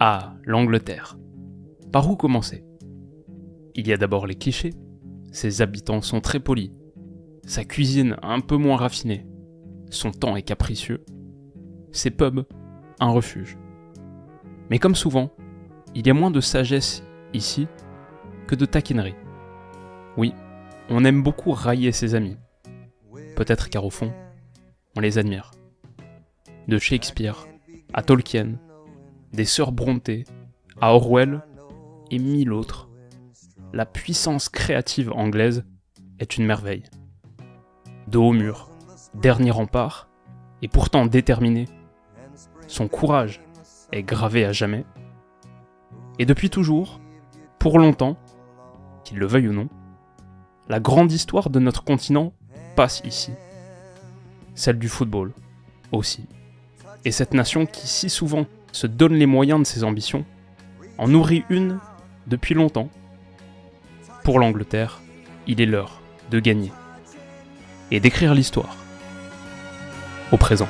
Ah, l'Angleterre. Par où commencer? Il y a d'abord les clichés. Ses habitants sont très polis. Sa cuisine un peu moins raffinée. Son temps est capricieux. Ses pubs, un refuge. Mais comme souvent, il y a moins de sagesse ici que de taquinerie. Oui, on aime beaucoup railler ses amis. Peut-être car au fond, on les admire. De Shakespeare à Tolkien, des sœurs Brontë à Orwell et mille autres, la puissance créative anglaise est une merveille. De haut mur, dernier rempart, et pourtant déterminé, son courage est gravé à jamais. Et depuis toujours, pour longtemps, qu'il le veuille ou non, la grande histoire de notre continent passe ici. Celle du football, aussi. Et cette nation qui si souvent se donne les moyens de ses ambitions, en nourrit une depuis longtemps. Pour l'Angleterre, il est l'heure de gagner. Et d'écrire l'histoire. Au présent.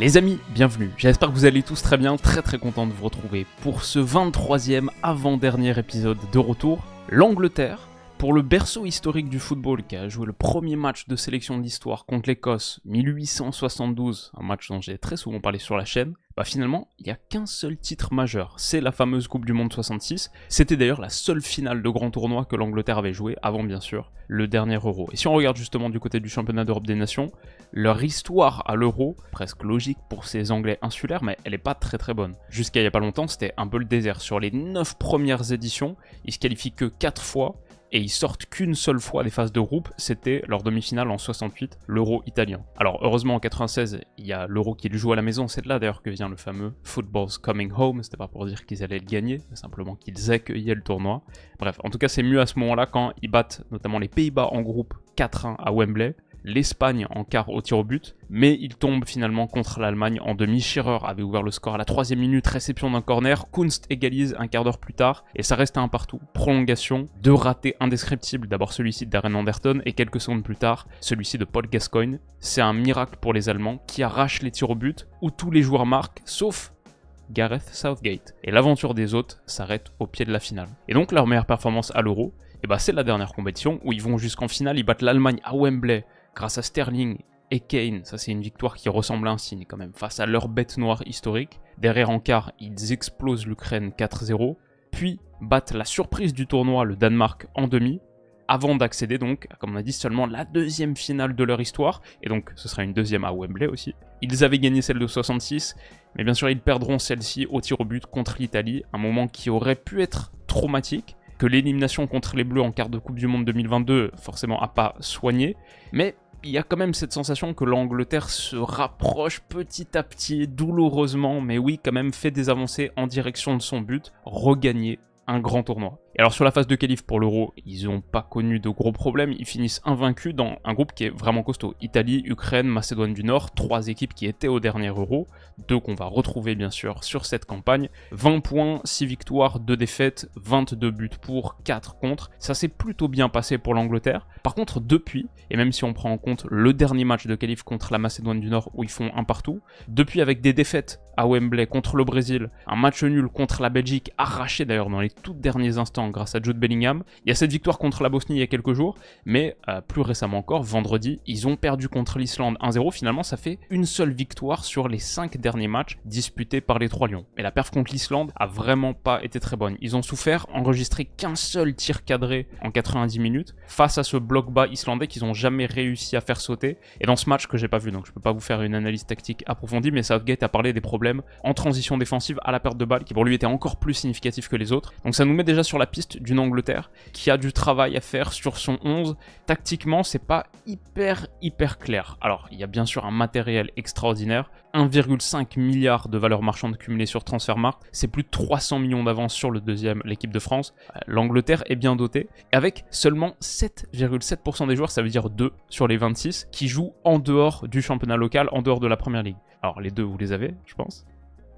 Les amis, bienvenue. J'espère que vous allez tous très bien, très content de vous retrouver pour ce 23e avant-dernier épisode de retour. L'Angleterre, pour le berceau historique du football qui a joué le premier match de sélection de l'histoire contre l'Écosse, 1872, un match dont j'ai très souvent parlé sur la chaîne, finalement, il n'y a qu'un seul titre majeur, c'est la fameuse Coupe du Monde 66. C'était d'ailleurs la seule finale de grand tournoi que l'Angleterre avait joué, avant bien sûr le dernier Euro. Et si on regarde justement du côté du championnat d'Europe des Nations, leur histoire à l'Euro, presque logique pour ces Anglais insulaires, mais elle n'est pas très bonne. Jusqu'à il n'y a pas longtemps, c'était un peu le désert. Sur les 9 premières éditions, ils se qualifient que 4 fois, et ils sortent qu'une seule fois des phases de groupe, c'était leur demi-finale en 68, l'Euro italien. Alors heureusement en 96, il y a l'Euro qu'ils jouent à la maison, c'est de là d'ailleurs que vient le fameux Football's Coming Home, c'était pas pour dire qu'ils allaient le gagner, mais simplement qu'ils accueillaient le tournoi. Bref, en tout cas c'est mieux à ce moment-là quand ils battent notamment les Pays-Bas en groupe 4-1 à Wembley, l'Espagne en quart au tir au but, mais ils tombent finalement contre l'Allemagne en demi. Shearer avait ouvert le score à la 3e minute, réception d'un corner, Kunst égalise un quart d'heure plus tard, et ça reste à un partout. Prolongation, 2 ratés indescriptibles, d'abord celui-ci de Darren Anderton, et quelques secondes plus tard, celui-ci de Paul Gascoigne. C'est un miracle pour les Allemands, qui arrachent les tirs au but, où tous les joueurs marquent, sauf Gareth Southgate. Et l'aventure des autres s'arrête au pied de la finale. Et donc leur meilleure performance à l'Euro, c'est la dernière compétition, où ils vont jusqu'en finale, ils battent l'Allemagne à Wembley, grâce à Sterling et Kane. Ça c'est une victoire qui ressemble à un signe quand même, face à leur bête noire historique. Derrière en quart, ils explosent l'Ukraine 4-0, puis battent la surprise du tournoi, le Danemark, en demi, avant d'accéder donc, comme on a dit, seulement la 2e finale de leur histoire, et donc ce sera une 2e à Wembley aussi. Ils avaient gagné celle de 66, mais bien sûr ils perdront celle-ci au tir au but contre l'Italie, un moment qui aurait pu être traumatique, que l'élimination contre les Bleus en quart de Coupe du Monde 2022 forcément a pas soigné, mais il y a quand même cette sensation que l'Angleterre se rapproche petit à petit, douloureusement, mais oui, quand même fait des avancées en direction de son but, regagner un grand tournoi. Et alors sur la phase de qualif pour l'Euro, ils n'ont pas connu de gros problèmes, ils finissent invaincus dans un groupe qui est vraiment costaud. Italie, Ukraine, Macédoine du Nord, 3 équipes qui étaient au dernier Euro, 2 qu'on va retrouver bien sûr sur cette campagne. 20 points, 6 victoires, 2 défaites, 22 buts pour, 4 contre. Ça s'est plutôt bien passé pour l'Angleterre. Par contre depuis, et même si on prend en compte le dernier match de qualif contre la Macédoine du Nord où ils font un partout, depuis avec des défaites à Wembley contre le Brésil, un match nul contre la Belgique, arraché d'ailleurs dans les tout derniers instants grâce à Jude Bellingham. Il y a cette victoire contre la Bosnie il y a quelques jours, mais plus récemment encore, vendredi, ils ont perdu contre l'Islande 1-0. Finalement, ça fait une seule victoire sur les 5 derniers matchs disputés par les 3 Lions. Et la perf contre l'Islande a vraiment pas été très bonne. Ils ont souffert, enregistré qu'un seul tir cadré en 90 minutes, face à ce bloc bas islandais qu'ils ont jamais réussi à faire sauter. Et dans ce match que j'ai pas vu, donc je peux pas vous faire une analyse tactique approfondie, mais Southgate a parlé des problèmes en transition défensive à la perte de balle, qui pour lui étaient encore plus significatifs que les autres. Donc ça nous met déjà sur la piste d'une Angleterre qui a du travail à faire sur son 11. Tactiquement, c'est pas hyper clair. Alors, il y a bien sûr un matériel extraordinaire, 1,5 milliard de valeur marchande cumulée sur Transfermarkt, c'est plus de 300 millions d'avance sur le deuxième, l'équipe de France. L'Angleterre est bien dotée, avec seulement 7,7% des joueurs, ça veut dire 2 sur les 26, qui jouent en dehors du championnat local, en dehors de la Première Ligue. Alors les deux, vous les avez, je pense.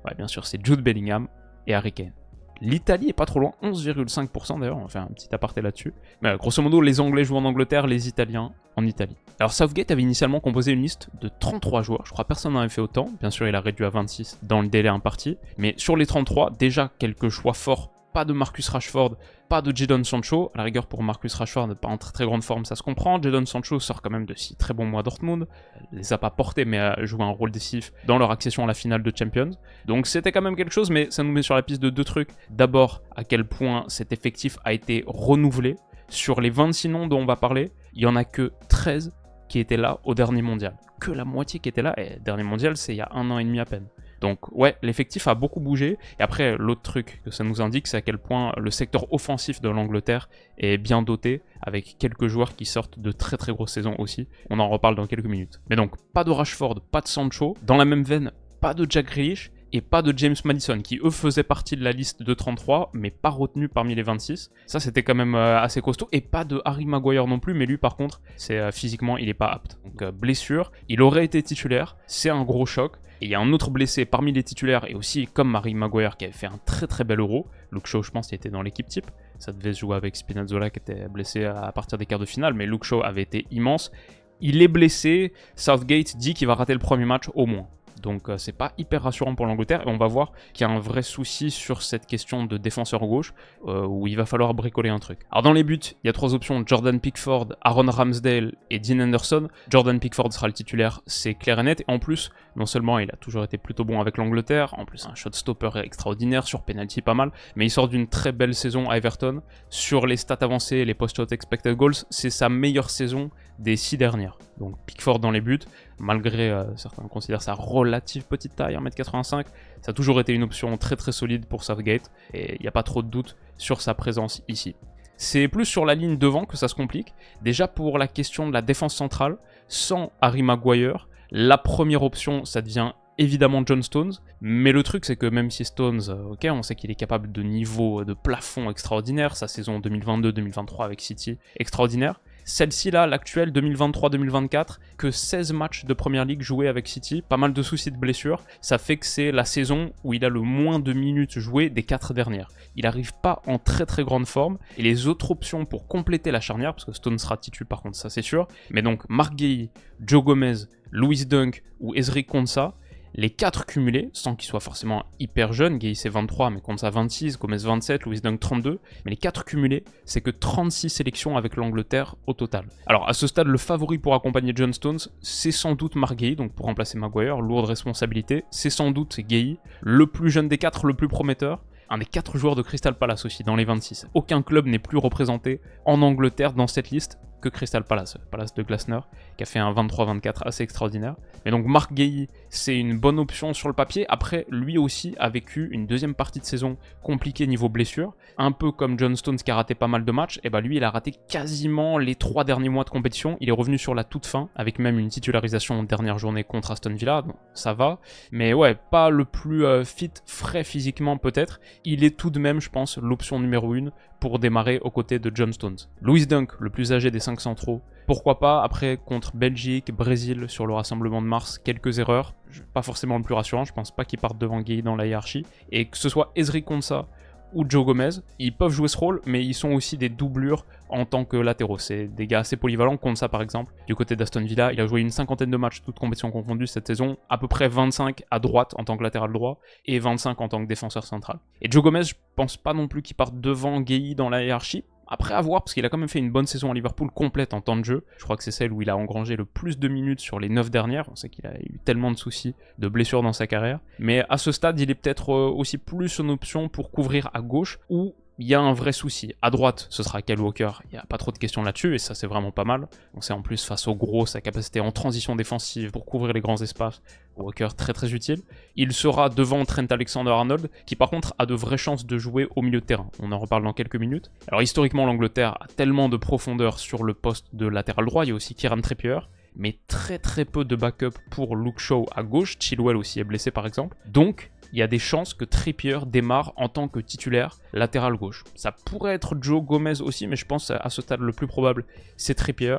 Ouais, bien sûr, c'est Jude Bellingham et Harry Kane. L'Italie est pas trop loin, 11,5% d'ailleurs, on va faire un petit aparté là-dessus. Mais grosso modo, les Anglais jouent en Angleterre, les Italiens en Italie. Alors Southgate avait initialement composé une liste de 33 joueurs, je crois personne n'en avait fait autant, bien sûr il a réduit à 26 dans le délai imparti, mais sur les 33, déjà quelques choix forts. Pas de Marcus Rashford, pas de Jadon Sancho. À la rigueur, pour Marcus Rashford, pas en très très grande forme, ça se comprend. Jadon Sancho sort quand même de 6 très bons mois à Dortmund. Les a pas portés, mais a joué un rôle décisif dans leur accession à la finale de Champions. Donc c'était quand même quelque chose, mais ça nous met sur la piste de 2 trucs. D'abord, à quel point cet effectif a été renouvelé. Sur les 26 noms dont on va parler, il y en a que 13 qui étaient là au dernier mondial. Que la moitié qui était là, et le dernier mondial, c'est il y a 1 an et demi à peine. Donc ouais, l'effectif a beaucoup bougé. Et après, l'autre truc que ça nous indique, c'est à quel point le secteur offensif de l'Angleterre est bien doté, avec quelques joueurs qui sortent de très très grosses saisons aussi. On en reparle dans quelques minutes. Mais donc, pas de Rashford, pas de Sancho. Dans la même veine, pas de Jack Grealish et pas de James Maddison, qui eux faisaient partie de la liste de 33, mais pas retenu parmi les 26. Ça, c'était quand même assez costaud. Et pas de Harry Maguire non plus, mais lui, par contre, c'est physiquement, il est pas apte. Donc, blessure, il aurait été titulaire, c'est un gros choc. Et il y a un autre blessé parmi les titulaires, et aussi comme Harry Maguire qui avait fait un très très bel Euro. Luke Shaw, je pense, il était dans l'équipe type. Ça devait se jouer avec Spinazzola qui était blessé à partir des quarts de finale, mais Luke Shaw avait été immense. Il est blessé, Southgate dit qu'il va rater le premier match au moins. Donc c'est pas hyper rassurant pour l'Angleterre, et on va voir qu'il y a un vrai souci sur cette question de défenseur gauche, où il va falloir bricoler un truc. Alors dans les buts, il y a 3 options, Jordan Pickford, Aaron Ramsdale et Dean Henderson. Jordan Pickford sera le titulaire, c'est clair et net, et en plus, non seulement il a toujours été plutôt bon avec l'Angleterre, en plus un shot-stopper extraordinaire, sur penalty pas mal, mais il sort d'une très belle saison à Everton. Sur les stats avancées, les post-shot expected goals, c'est sa meilleure saison des 6 dernières. Donc Pickford dans les buts, malgré certains considèrent sa relative petite taille, 1m85, ça a toujours été une option très très solide pour Southgate, et il n'y a pas trop de doute sur sa présence ici. C'est plus sur la ligne devant que ça se complique. Déjà pour la question de la défense centrale, sans Harry Maguire, la première option, ça devient évidemment John Stones, mais le truc c'est que même si Stones, ok, on sait qu'il est capable de niveau, de plafond extraordinaire, sa saison 2022-2023 avec City, extraordinaire, celle-ci là, l'actuelle 2023-2024, que 16 matchs de Première Ligue joués avec City, pas mal de soucis de blessures, ça fait que c'est la saison où il a le moins de minutes jouées des 4 dernières. Il n'arrive pas en très très grande forme, et les autres options pour compléter la charnière, parce que Stones sera titu par contre, ça c'est sûr, mais donc Marc Guéhi, Joe Gomez, Lewis Dunk ou Ezri Konsa, les 4 cumulés, sans qu'ils soient forcément hyper jeunes, Guéhi c'est 23, mais Konsa 26, Gomez 27, Lewis Dunk 32, mais les 4 cumulés, c'est que 36 sélections avec l'Angleterre au total. Alors à ce stade, le favori pour accompagner John Stones, c'est sans doute Marc Guéhi, donc pour remplacer Maguire, lourde responsabilité, c'est sans doute Guéhi, le plus jeune des 4, le plus prometteur, un des 4 joueurs de Crystal Palace aussi, dans les 26. Aucun club n'est plus représenté en Angleterre dans cette liste que Crystal Palace, Palace de Glasner, qui a fait un 23-24 assez extraordinaire. Mais donc Marc Guéhi, c'est une bonne option sur le papier. Après, lui aussi a vécu une deuxième partie de saison compliquée niveau blessure. Un peu comme John Stones qui a raté pas mal de matchs, et bah lui il a raté quasiment les 3 derniers mois de compétition. Il est revenu sur la toute fin, avec même une titularisation en dernière journée contre Aston Villa, donc ça va. Mais ouais, pas le plus fit, frais physiquement peut-être. Il est tout de même, je pense, l'option numéro 1 pour démarrer aux côtés de John Stones. Lewis Dunk, le plus âgé des 5 centraux, pourquoi pas. Après, contre Belgique, Brésil, sur le rassemblement de mars, quelques erreurs, pas forcément le plus rassurant, je pense pas qu'il parte devant Guéhi dans la hiérarchie, et que ce soit Ezri Konsa ou Joe Gomez, ils peuvent jouer ce rôle, mais ils sont aussi des doublures en tant que latéraux. C'est des gars assez polyvalents, Konsa par exemple, du côté d'Aston Villa, il a joué une 50aine de matchs, toutes compétitions confondues cette saison, à peu près 25 à droite en tant que latéral droit, et 25 en tant que défenseur central. Et Joe Gomez, je pense pas non plus qu'il parte devant Guéhi dans la hiérarchie. Après à voir, parce qu'il a quand même fait une bonne saison à Liverpool complète en temps de jeu. Je crois que c'est celle où il a engrangé le plus de minutes sur les 9 dernières. On sait qu'il a eu tellement de soucis de blessures dans sa carrière. Mais à ce stade, il est peut-être aussi plus une option pour couvrir à gauche, où il y a un vrai souci. À droite, ce sera Kyle Walker, il n'y a pas trop de questions là-dessus, et ça c'est vraiment pas mal. On sait en plus, face au gros, sa capacité en transition défensive pour couvrir les grands espaces, Walker très très utile. Il sera devant Trent Alexander-Arnold, qui par contre a de vraies chances de jouer au milieu de terrain. On en reparle dans quelques minutes. Alors historiquement, l'Angleterre a tellement de profondeur sur le poste de latéral droit, il y a aussi Kieran Trippier, mais très très peu de backup pour Luke Shaw à gauche, Chilwell aussi est blessé par exemple. Donc, il y a des chances que Trippier démarre en tant que titulaire latéral gauche. Ça pourrait être Joe Gomez aussi, mais je pense à ce stade le plus probable, c'est Trippier.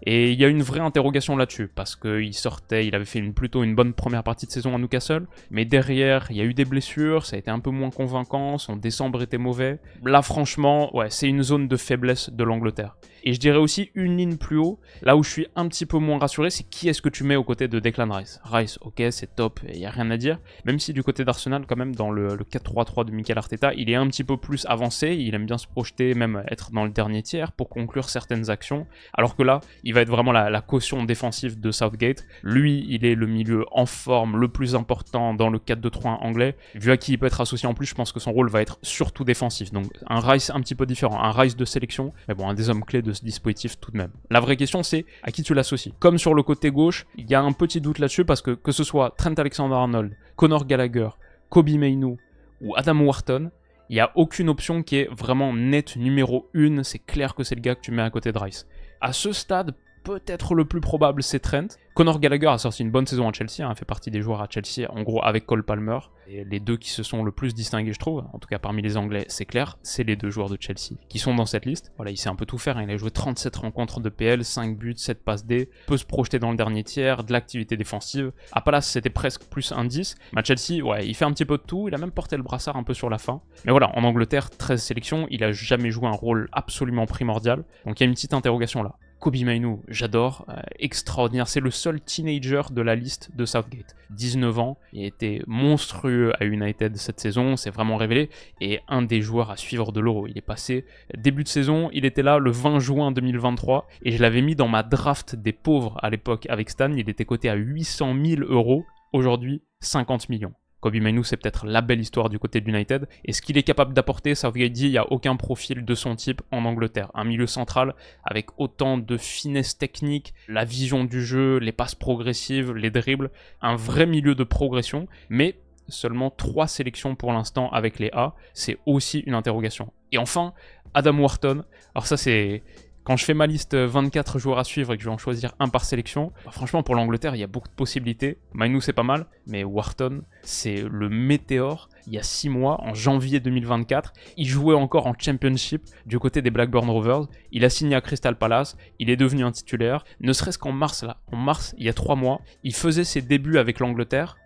Et il y a une vraie interrogation là-dessus, parce qu'il avait fait plutôt une bonne première partie de saison à Newcastle, mais derrière, il y a eu des blessures, ça a été un peu moins convaincant, son décembre était mauvais. Là, franchement, ouais, c'est une zone de faiblesse de l'Angleterre. Et je dirais aussi une ligne plus haut, là où je suis un petit peu moins rassuré, c'est qui est-ce que tu mets aux côtés de Declan Rice. Rice, ok, c'est top, il n'y a rien à dire, même si du côté d'Arsenal, quand même, dans le 4-3-3 de Mikel Arteta, il est un petit peu plus avancé, il aime bien se projeter, même être dans le dernier tiers pour conclure certaines actions, alors que là, il va être vraiment la caution défensive de Southgate. Lui, il est le milieu en forme, le plus important dans le 4-2-3-1 anglais. Vu à qui il peut être associé en plus, je pense que son rôle va être surtout défensif. Donc un Rice un petit peu différent, un Rice de sélection, mais bon, un des hommes clés de ce dispositif tout de même. La vraie question, c'est à qui tu l'associes. Comme sur le côté gauche, il y a un petit doute là-dessus parce que ce soit Trent Alexander-Arnold, Conor Gallagher, Kobbie Mainoo ou Adam Wharton, il n'y a aucune option qui est vraiment nette numéro 1, c'est clair que c'est le gars que tu mets à côté de Rice. À ce stade, peut-être le plus probable, c'est Trent. Conor Gallagher a sorti une bonne saison à Chelsea, fait partie des joueurs à Chelsea, en gros avec Cole Palmer. Et les deux qui se sont le plus distingués, je trouve, en tout cas parmi les Anglais, c'est clair, c'est les deux joueurs de Chelsea qui sont dans cette liste. Voilà, il sait un peu tout faire, il a joué 37 rencontres de PL, 5 buts, 7 passes D, peut se projeter dans le dernier tiers, de l'activité défensive. À Palace, c'était presque plus un 10. Mais à Chelsea, ouais, il fait un petit peu de tout, il a même porté le brassard un peu sur la fin. Mais voilà, en Angleterre, 13 sélections, il a jamais joué un rôle absolument primordial. Donc il y a une petite interrogation là. Kobbie Mainoo, j'adore, extraordinaire, c'est le seul teenager de la liste de Southgate. 19 ans, il a été monstrueux à United cette saison, c'est vraiment révélé, et un des joueurs à suivre de l'Euro. Il est passé début de saison, il était là le 20 juin 2023, et je l'avais mis dans ma draft des pauvres à l'époque avec Stan, il était coté à 800 000 €, aujourd'hui 50 millions. Kobbie Mainoo, c'est peut-être la belle histoire du côté de United. Et ce qu'il est capable d'apporter, Southgate dit, il n'y a aucun profil de son type en Angleterre. Un milieu central avec autant de finesse technique, la vision du jeu, les passes progressives, les dribbles. Un vrai milieu de progression, mais seulement 3 sélections pour l'instant avec les A. C'est aussi une interrogation. Et enfin, Adam Wharton. Alors ça, c'est... Quand je fais ma liste 24 joueurs à suivre et que je vais en choisir un par sélection, franchement pour l'Angleterre il y a beaucoup de possibilités. Mainoo c'est pas mal, mais Wharton c'est le météore. Il y a 6 mois, en janvier 2024, il jouait encore en Championship du côté des Blackburn Rovers. Il a signé à Crystal Palace, il est devenu un titulaire. Ne serait-ce qu'en mars là, en mars il y a 3 mois, il faisait ses débuts avec l'Angleterre.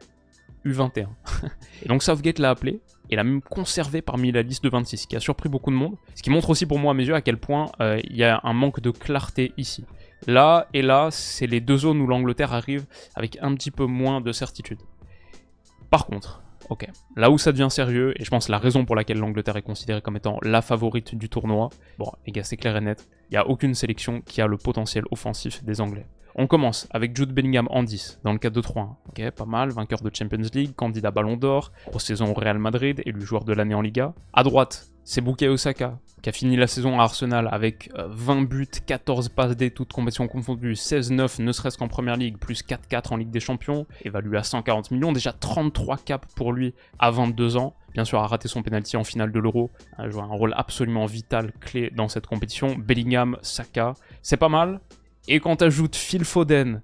U21. Et donc Southgate l'a appelé et l'a même conservé parmi la liste de 26, ce qui a surpris beaucoup de monde. Ce qui montre aussi pour moi à mes yeux à quel point il y a un manque de clarté ici. Là et là, c'est les deux zones où l'Angleterre arrive avec un petit peu moins de certitude. Par contre, ok, là où ça devient sérieux, et je pense la raison pour laquelle l'Angleterre est considérée comme étant la favorite du tournoi, bon les gars c'est clair et net, il n'y a aucune sélection qui a le potentiel offensif des Anglais. On commence avec Jude Bellingham en 10, dans le 4-2-3-1. Ok, pas mal, vainqueur de Champions League, candidat Ballon d'Or, grosse saison au Real Madrid, élu joueur de l'année en Liga. À droite, c'est Bukayo Saka, qui a fini la saison à Arsenal avec 20 buts, 14 passes D, toutes compétitions confondues, 16-9 ne serait-ce qu'en Première Ligue, plus 4-4 en Ligue des Champions, évalué à 140 millions, déjà 33 caps pour lui à 22 ans. Bien sûr, a raté son penalty en finale de l'Euro, a joué un rôle absolument vital, clé dans cette compétition. Bellingham, Saka, c'est pas mal. Et quand t'ajoutes Phil Foden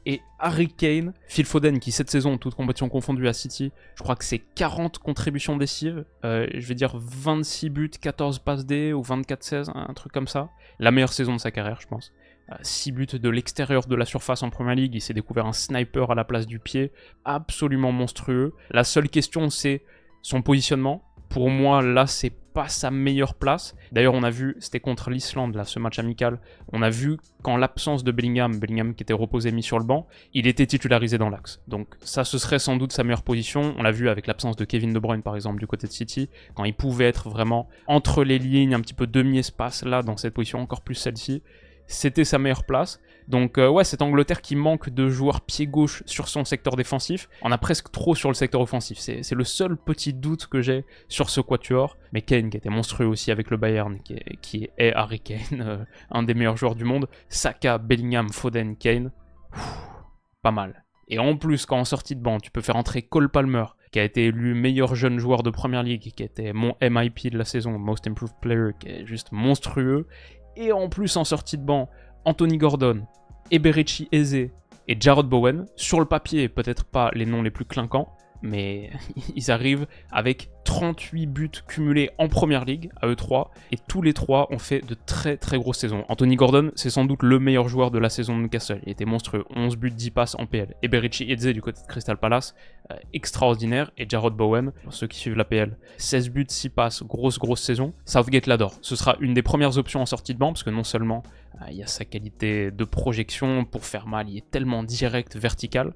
et Harry Kane, Phil Foden qui cette saison, toute compétition confondue à City, je crois que c'est 40 contributions décisives, je vais dire 26 buts, 14 passes D ou 24-16, un truc comme ça. La meilleure saison de sa carrière, je pense. 6 buts de l'extérieur de la surface en Premier League, il s'est découvert un sniper à la place du pied, absolument monstrueux. La seule question c'est son positionnement. Pour moi, là, c'est pas sa meilleure place. D'ailleurs, on a vu, c'était contre l'Islande, là, ce match amical, on a vu qu'en l'absence de Bellingham qui était reposé, mis sur le banc, il était titularisé dans l'axe. Donc ça, ce serait sans doute sa meilleure position. On l'a vu avec l'absence de Kevin De Bruyne, par exemple, du côté de City, quand il pouvait être vraiment entre les lignes, un petit peu demi-espace, là, dans cette position, encore plus celle-ci. C'était sa meilleure place. Donc ouais, cette Angleterre qui manque de joueurs pied gauche sur son secteur défensif, on a presque trop sur le secteur offensif. C'est le seul petit doute que j'ai sur ce quatuor. Mais Kane qui était monstrueux aussi avec le Bayern, qui est Harry Kane, un des meilleurs joueurs du monde. Saka, Bellingham, Foden, Kane, pas mal. Et en plus, quand en sortie de banc, tu peux faire entrer Cole Palmer, qui a été élu meilleur jeune joueur de Premier League, qui était mon MIP de la saison, Most Improved Player, qui est juste monstrueux. Et en plus, en sortie de banc, Anthony Gordon, Eberechi Eze et Jarrod Bowen. Sur le papier, peut-être pas les noms les plus clinquants, mais ils arrivent avec 38 buts cumulés en première ligue, à eux 3, et tous les 3 ont fait de très très grosses saisons. Anthony Gordon, c'est sans doute le meilleur joueur de la saison de Newcastle, il était monstrueux, 11 buts, 10 passes en PL. Eberici Eze du côté de Crystal Palace, extraordinaire, et Jarrod Bowen, pour ceux qui suivent la PL, 16 buts, 6 passes, grosse saison. Southgate l'adore, ce sera une des premières options en sortie de banc, parce que non seulement il y a sa qualité de projection pour faire mal, il est tellement direct, vertical.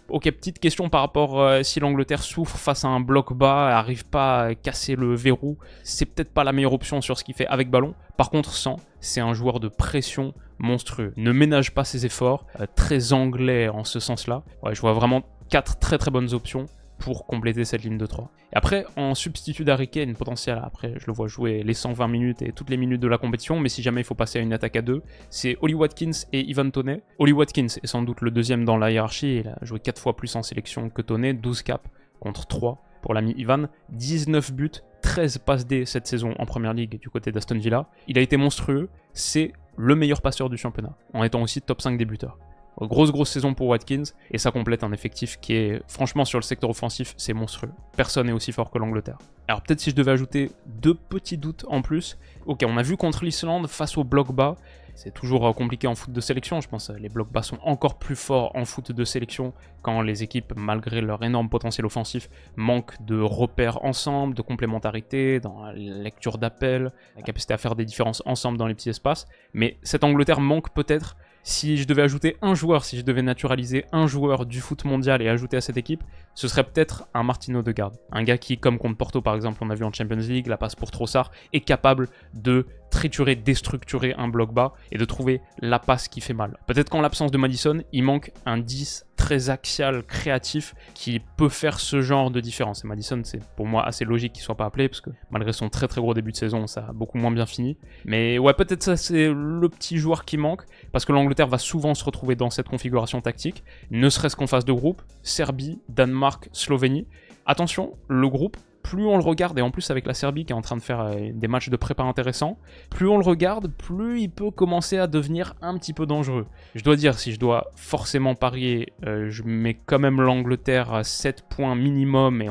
Ok, petite question par rapport si l'Angleterre souffre face à un bloc bas, arrive pas à casser le verrou, c'est peut-être pas la meilleure option sur ce qu'il fait avec ballon. Par contre, sans, c'est un joueur de pression monstrueux. Ne ménage pas ses efforts, très anglais en ce sens-là. Ouais, je vois vraiment 4 très très bonnes options pour compléter cette ligne de 3. Et après, en substitut d'Harry Kane potentiel, après je le vois jouer les 120 minutes et toutes les minutes de la compétition, mais si jamais il faut passer à une attaque à 2, c'est Ollie Watkins et Ivan Toney. Ollie Watkins est sans doute le deuxième dans la hiérarchie, il a joué 4 fois plus en sélection que Toney, 12 caps contre 3 pour l'ami Ivan, 19 buts, 13 passes D cette saison en première ligue du côté d'Aston Villa. Il a été monstrueux, c'est le meilleur passeur du championnat, en étant aussi top 5 des buteurs. Grosse saison pour Watkins, et ça complète un effectif qui est, franchement, sur le secteur offensif, c'est monstrueux. Personne n'est aussi fort que l'Angleterre. Alors peut-être si je devais ajouter 2 petits doutes en plus. Ok, on a vu contre l'Islande, face au bloc bas, c'est toujours compliqué en foot de sélection, je pense que les blocs bas sont encore plus forts en foot de sélection quand les équipes, malgré leur énorme potentiel offensif, manquent de repères ensemble, de complémentarité, dans la lecture d'appel, la capacité à faire des différences ensemble dans les petits espaces. Mais cette Angleterre manque peut-être. Si je devais ajouter un joueur, si je devais naturaliser un joueur du foot mondial et ajouter à cette équipe, ce serait peut-être un Martin Odegaard. Un gars qui, comme contre Porto par exemple, on a vu en Champions League, la passe pour Trossard, est capable de triturer, déstructurer un bloc bas et de trouver la passe qui fait mal. Peut-être qu'en l'absence de Maddison, il manque un 10 très axial, créatif, qui peut faire ce genre de différence. Et Maddison, c'est pour moi assez logique qu'il soit pas appelé, parce que malgré son très gros début de saison, ça a beaucoup moins bien fini. Mais ouais, peut-être ça c'est le petit joueur qui manque, parce que l'Angleterre va souvent se retrouver dans cette configuration tactique, ne serait-ce qu'en phase de groupe, Serbie, Danemark, Slovénie. Attention, le groupe, plus on le regarde, et en plus avec la Serbie qui est en train de faire des matchs de prépa intéressants, plus on le regarde, plus il peut commencer à devenir un petit peu dangereux. Je dois dire, si je dois forcément parier, je mets quand même l'Angleterre à 7 points minimum, et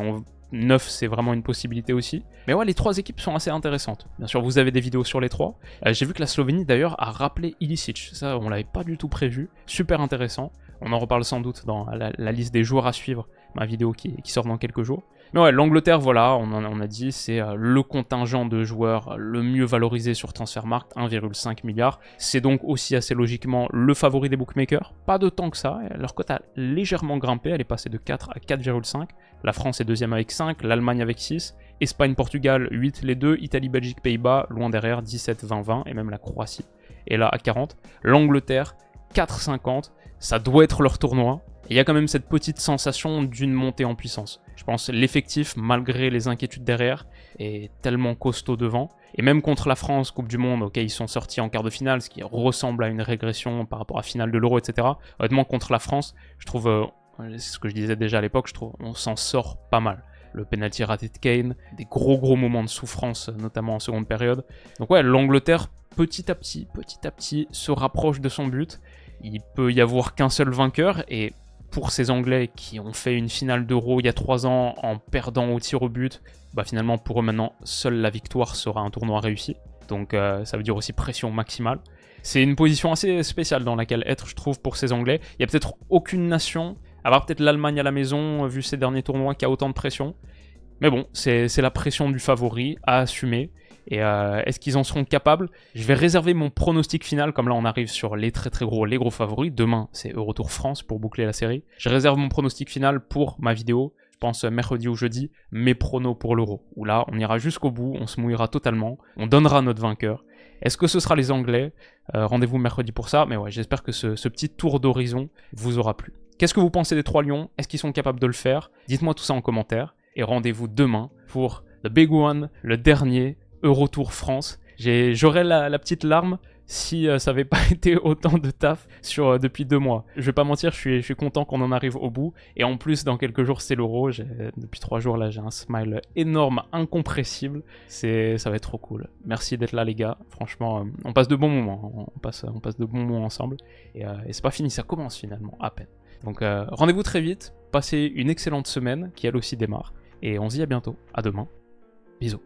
9 c'est vraiment une possibilité aussi. Mais ouais, les 3 équipes sont assez intéressantes. Bien sûr, vous avez des vidéos sur les 3. J'ai vu que la Slovénie d'ailleurs a rappelé Ilicic, ça on l'avait pas du tout prévu, super intéressant. On en reparle sans doute dans la liste des joueurs à suivre, ma vidéo qui sort dans quelques jours. Mais ouais, l'Angleterre, voilà, on a dit, c'est le contingent de joueurs le mieux valorisé sur Transfermarkt, 1,5 milliard. C'est donc aussi assez logiquement le favori des bookmakers. Pas de tant que ça, leur cote a légèrement grimpé, elle est passée de 4 à 4,5. La France est deuxième avec 5, l'Allemagne avec 6, Espagne, Portugal, 8 les deux, Italie, Belgique, Pays-Bas, loin derrière, 17, 20, 20, et même la Croatie est là à 40. L'Angleterre, 4,50, ça doit être leur tournoi. Et il y a quand même cette petite sensation d'une montée en puissance. Je pense que l'effectif, malgré les inquiétudes derrière, est tellement costaud devant. Et même contre la France, Coupe du Monde, ok, ils sont sortis en quart de finale, ce qui ressemble à une régression par rapport à la finale de l'Euro, etc. Honnêtement, contre la France, je trouve, c'est ce que je disais déjà à l'époque, je trouve on s'en sort pas mal. Le penalty raté de Kane, des gros moments de souffrance, notamment en seconde période. Donc ouais, l'Angleterre, petit à petit, se rapproche de son but. Il peut y avoir qu'un seul vainqueur, et pour ces Anglais qui ont fait une finale d'Euro il y a 3 ans en perdant au tir au but, bah finalement pour eux maintenant, seule la victoire sera un tournoi réussi. Donc ça veut dire aussi pression maximale. C'est une position assez spéciale dans laquelle être, je trouve, pour ces Anglais. Il n'y a peut-être aucune nation, à part peut-être l'Allemagne à la maison, vu ces derniers tournois, qui a autant de pression. Mais bon, c'est la pression du favori à assumer. Et est-ce qu'ils en seront capables? Je vais réserver mon pronostic final, comme là on arrive sur les les gros favoris. Demain, c'est Eurotour France pour boucler la série. Je réserve mon pronostic final pour ma vidéo, je pense mercredi ou jeudi, mes pronos pour l'Euro. Où là, on ira jusqu'au bout, on se mouillera totalement, on donnera notre vainqueur. Est-ce que ce sera les Anglais? Rendez-vous mercredi pour ça, mais ouais, j'espère que ce petit tour d'horizon vous aura plu. Qu'est-ce que vous pensez des 3 Lions? Est-ce qu'ils sont capables de le faire? Dites-moi tout ça en commentaire. Et rendez-vous demain pour The Big One, le dernier Eurotour France. J'aurais la petite larme si ça n'avait pas été autant de taf depuis 2 mois. Je vais pas mentir, je suis content qu'on en arrive au bout. Et en plus, dans quelques jours, c'est l'Euro. Depuis 3 jours, là, j'ai un smile énorme, incompressible. Ça va être trop cool. Merci d'être là, les gars. Franchement, on passe de bons moments. On passe de bons moments ensemble. Et c'est pas fini, ça commence finalement, à peine. Donc rendez-vous très vite. Passez une excellente semaine qui elle aussi démarre, et on se dit à bientôt, à demain, bisous.